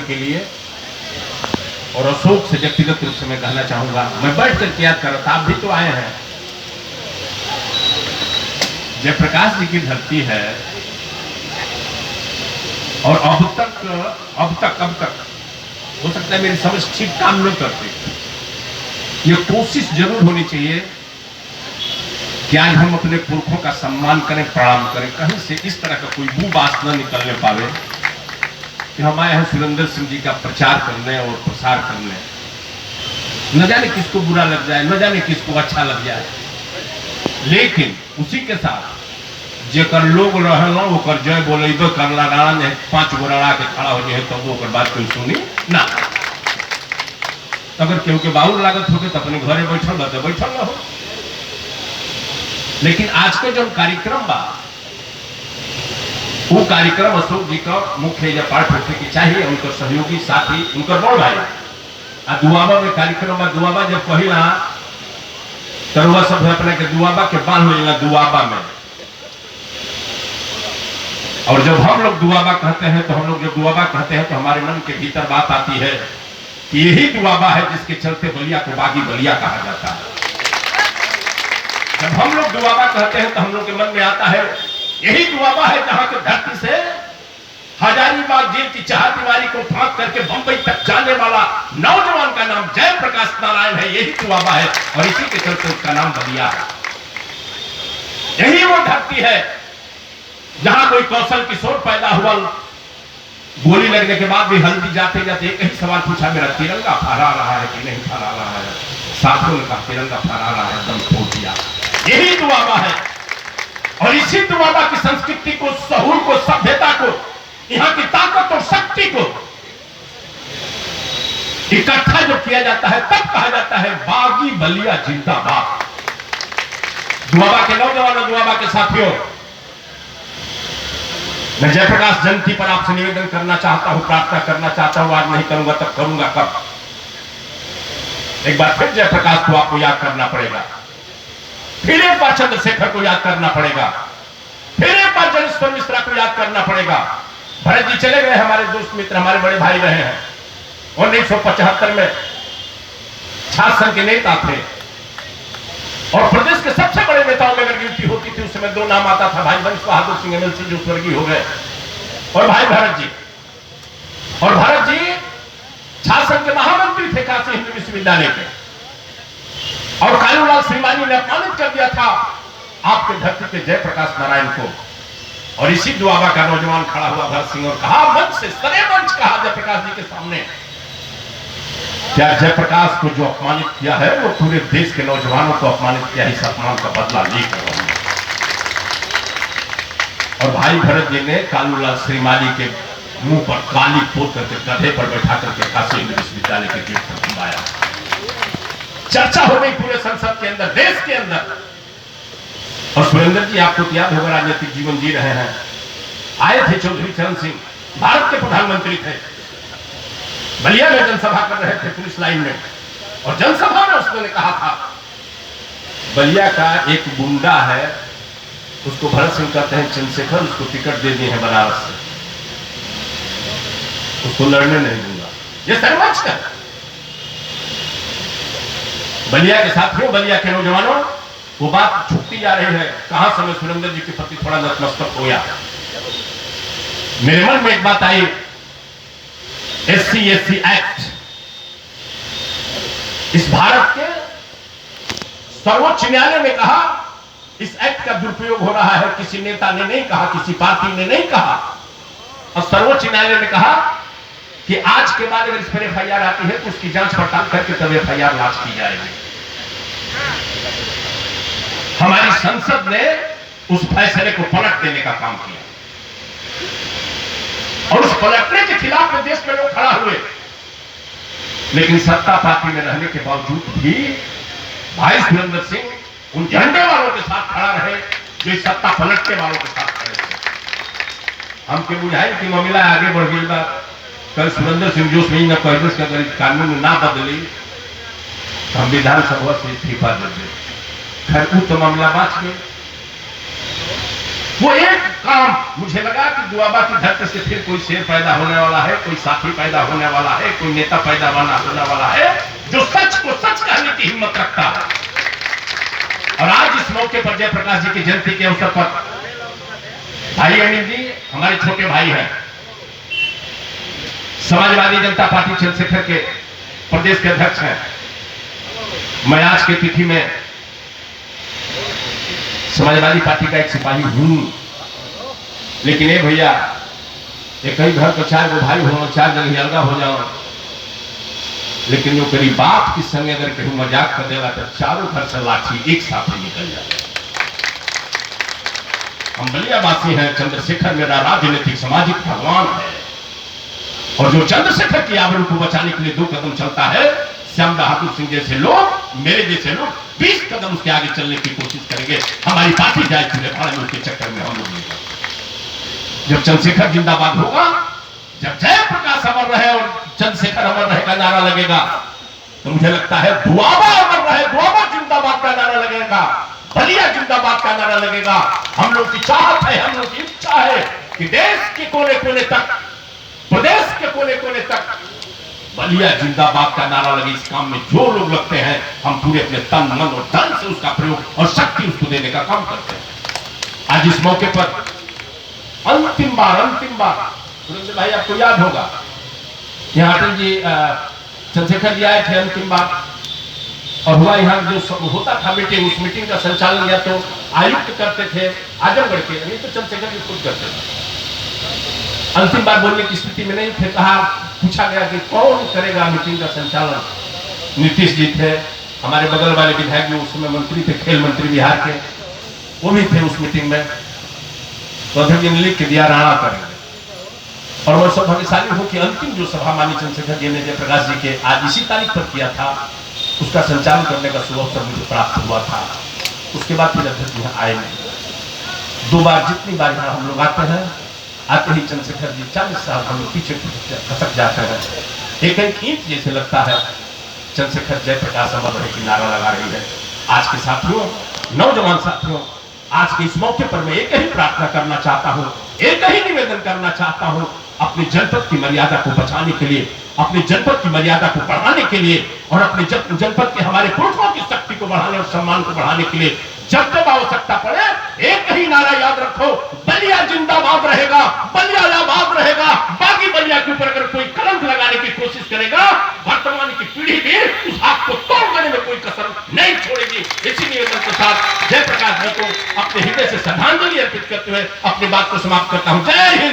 के लिए। और अशोक से व्यक्तिगत रूप से मैं कहना चाहूंगा, मैं बैठ कर याद कर रहा था, आप भी तो आए हैं। जयप्रकाश जी की धरती है और अब तक हो सकता है मेरी समझ ठीक काम नहीं करती। ये कोशिश जरूर होनी चाहिए कि आज हम अपने पुरखों का सम्मान करें, प्रणाम करें, कहीं से इस तरह का कोई बुबास न निकलने पावे कि हम आए हैं सुरेंद्र सिंह जी का प्रचार करने और प्रसार करने। न जाने किसको बुरा लग जाए, न जाने किसको अच्छा लग जाए, लेकिन उसी के साथ जेकर लोग रहना ओकर जय बोलेबे करला राणा ने 5 गो राणा के खड़ा हो जाए तब वो बात कोई सुनी ना। अगर केहू के बाउल लागत होगे तो अपने घरे बैठल बा तो बैठल रहो। लेकिन आज का जो कार्यक्रम बा वो कार्यक्रम अशोक जी का मुख्य पाठ होने की चाहिए, उनका सहयोगी साथी उनका बड़ भाई आ दुआबा में कार्यक्रम बा। दुआबा जब कहिला तरुआ सब अपने के दुआबा के बांध लेना दुआबा में। और जब हम लोग दुआबा कहते हैं तो हम लोग जब दुआबा कहते हैं तो हमारे मन के भीतर बात आती है कि यही दुआबा है जिसके चलते बलिया को बागी बलिया कहा जाता है। जब हम लोग दुआबा कहते हैं तो हम लोग के मन में आता है यही दुआबा है जहां के धरती से हजारीबाग जेल की चारदीवारी को फांक करके बंबई तक जाने वाला नौजवान का नाम जयप्रकाश नारायण है। यही दुआबा है और इसी के चलते उसका नाम बलिया है। यही वो धरती है जहां कोई कौशल किशोर पैदा हुआ, गोली लगने के बाद भी हल्दी जाते जाते एक ही सवाल पूछा, मेरा तिरंगा फहरा रहा है कि नहीं फहरा रहा है? साथियों ने कहा तिरंगा फहरा रहा है, दम तोड़ दिया। यही दुआबा है और इसी दुआबा की संस्कृति को, सहूर को, सभ्यता को, यहां की ताकत और शक्ति को इकट्ठा जो किया जाता है तब कहा जाता है बागी बलिया जिंदाबाद। दुआबा के नौजवानों, दुआबा के साथियों, मैं जयप्रकाश जयंती पर आपसे निवेदन करना चाहता हूं, प्रार्थना करना चाहता हूं। आज नहीं करूंगा तब करूंगा कब? एक बार फिर जयप्रकाश को आपको याद करना पड़ेगा, फिर एक बार चंद्रशेखर को याद करना पड़ेगा, फिर एक बार जलेश्वर मिश्रा को याद करना पड़ेगा। भरत जी चले गए, हमारे दोस्त मित्र, हमारे बड़े भाई रहे हैं। 1975 में छात्र संघ के नेता थे और प्रदेश के सबसे बड़े नेताओं में अगर गिनती होती थी उस समय 2 नाम आता था, भाई वंश बहादुर सिंह एमएलसी जो स्वर्गीय हो गए, और भाई भरत जी। और भरत जी छात्र संघ के महामंत्री थे काशी हिंदू विश्वविद्यालय के। और कालूलाल श्रीमानी ने अपमानित कर दिया था आपके धरती के जयप्रकाश नारायण को। और इसी दुआबा का नौजवान खड़ा हुआ भरत सिंह और कहा मंच से, सरे मंच कहा जयप्रकाश जी के सामने, क्या जयप्रकाश को जो अपमानित किया है वो पूरे देश के नौजवानों को अपमानित किया, इस अपमान का बदला लेकर। और भाई भरत जी ने कालूलाल श्रीमाली के मुंह पर काली पोत करके गधे पर बैठा करके काशी हिंदू विश्वविद्यालय के गेट पर घुमाया। चर्चा हो गई पूरे संसद के अंदर, देश के अंदर। और सुरेंद्र जी आपको याद होगा, राजनीतिक जीवन जी रहे हैं, आए थे चौधरी चरण सिंह, भारत के प्रधानमंत्री थे, बलिया में जनसभा कर रहे थे पुलिस लाइन में। और जनसभा में उसने कहा था बलिया का एक गुंडा है, उसको भरत सिंह कहते हैं चंद्रशेखर, उसको टिकट दे दिए हैं बनारस से, उसको लड़ने नहीं दूंगा। ये सरमच का बलिया के साथियों, बलिया के नौजवानों, वो बात छूटती जा रही है। कहां से मैं सुरेंद्र जी के प्रति थोड़ा नतमस्तक होया। मेरे मन में एक बात आई, SC एक्ट, इस भारत के सर्वोच्च न्यायालय ने कहा इस एक्ट का दुरुपयोग हो रहा है। किसी नेता ने नहीं कहा, किसी पार्टी ने नहीं कहा, और सर्वोच्च न्यायालय ने कहा कि आज के बाद अगर इस पर FIR आती है तो उसकी जांच पड़ताल करके तब FIR लॉन्च की जाएगी। हमारी संसद ने उस फैसले को पलट देने का काम किया और उस पलटने के खिलाफ में देश में लोग खड़ा हुए। लेकिन सत्ता पार्टी में रहने के बावजूद भी भाई सुरेंद्र सिंह उन झंडे वालों के साथ खड़ा रहे जो इस सत्ता पलटने वालों के साथ खड़े थे। हमके बुझाई कि मामला आगे बढ़ गई बा। कल सुरेंद्र सिंह जोश में न कह कि अगर कानून ना बदली तो हम विधानसभा से इस्तीफा दे दे। खैर वो तो मामला बाँच गए। वो एक काम मुझे लगा कि दुआबा की धरती से फिर कोई शेर पैदा होने वाला है, कोई साथी पैदा होने वाला है, कोई नेता पैदा होने वाला है जो सच को सच कहने की हिम्मत रखता है। और आज इस मौके पर जयप्रकाश जी की जयंती के अवसर पर भाई अनिल जी हमारे छोटे भाई हैं, समाजवादी जनता पार्टी चंद्रशेखर के प्रदेश के अध्यक्ष हैं। मैं आज की तिथि में समाजवादी पार्टी का एक सिपाही हूं, लेकिन ये भैया एक ही घर को 4 गो भाई हो, 4 जगह अलगा हो जाओ, लेकिन जो करीब बाप की संग अगर कहीं मजाक कर देगा तो चारों घर से लाठी एक साथ ही निकल जाए। हम बलियावासी हैं, चंद्रशेखर मेरा राजनीतिक सामाजिक भगवान है, और जो चंद्रशेखर की आबरू को बचाने के लिए 2 कदम चलता है, श्याम बहादुर सिंह जैसे लोग, मेरे जैसे लोग 20 कदम उसके आगे चलने की कोशिश करेंगे। हमारी पार्टी जाए चूल्हे भाड़ा में, उसके चक्कर में हम लोग नहीं जाएंगे। जब चंद्रशेखर जिंदाबाद होगा, जब जयप्रकाश अमर रहे और चंद्रशेखर अमर रहे का नारा लगेगा, तो मुझे लगता है दुआबा अमर रहे, दुआबा जिंदाबाद का नारा लगेगा, बलिया जिंदाबाद का नारा लगेगा। हम लोग की चाहत है, हम लोग की इच्छा है कि देश के कोने कोने तक, प्रदेश के कोने कोने तक बलिया जिंदाबाद का नारा लगे। इस काम में जो लोग लगते हैं, हम पूरे अपने तन मन और धन से उसका प्रयोग और शक्ति उसको देने का काम करते हैं। आज इस मौके पर अंतिम बार भाई आपको याद होगा, यहाँ अटल जी चंद्रशेखर जी आए थे अंतिम बार, और हुआ यहाँ जो होता था मीटिंग, उस मीटिंग का संचालन या तो आयुक्त करते थे आजमगढ़ के, नहीं तो चंद्रशेखर जी खुद करते थे। अंतिम बार बोलने की स्थिति में नहीं थे, कहा पूछा गया कि कौन करेगा मीटिंग का संचालन। नीतीश जी थे, हमारे बगल वाले विधायक जो उस समय मंत्री थे, खेल मंत्री बिहार के, वो भी थे उस मीटिंग में। तो अध्यक्ष जी ने लिख के दिया राणा करेंगे, और मैं सौभाग्यशाली हूं कि अंतिम जो सभा मानी चंद्रशेखर जी ने जयप्रकाश जी के आज इसी तारीख पर किया था, उसका संचालन करने का शुभ अवसर मुझे प्राप्त हुआ था। उसके बाद फिर अध्यक्ष जी आए नहीं। 2 बार, जितनी बार यहाँ हम लोग आते हैं, आते ही चंद्रशेखर जी 40 साल हम लोग पीछे खसक जाते हैं। एक ईंट जैसे लगता है चंद्रशेखर जयप्रकाश अमर रहे की नारा लगा रही है। आज के साथियों, नौजवान साथियों, आज के इस मौके पर मैं एक ही प्रार्थना करना चाहता हूं, एक ही निवेदन करना चाहता हूं, अपने जनपद की मर्यादा को बचाने के लिए, अपने जनपद की मर्यादा को बढ़ाने के लिए, और अपने जनपद के हमारे पुरुषों की शक्ति को बढ़ाने और सम्मान को बढ़ाने के लिए जब जब आवश्यकता पड़े एक ही नारा याद रखो, बलिया जिंदाबाद रहेगा, बलिया आबाद रहेगा। बाकी बलिया के ऊपर अगर कोई कलंक लगाने की कोशिश करेगा, वर्तमान की पीढ़ी भी उस हाथ को तोड़ देने में कोई कसर नहीं छोड़ेगी। इसी निवेदन के साथ जयप्रकाश जी को अपने हृदय से श्रद्धांजलि अर्पित करते हुए अपनी बात को समाप्त करता हूं। जय हिंद।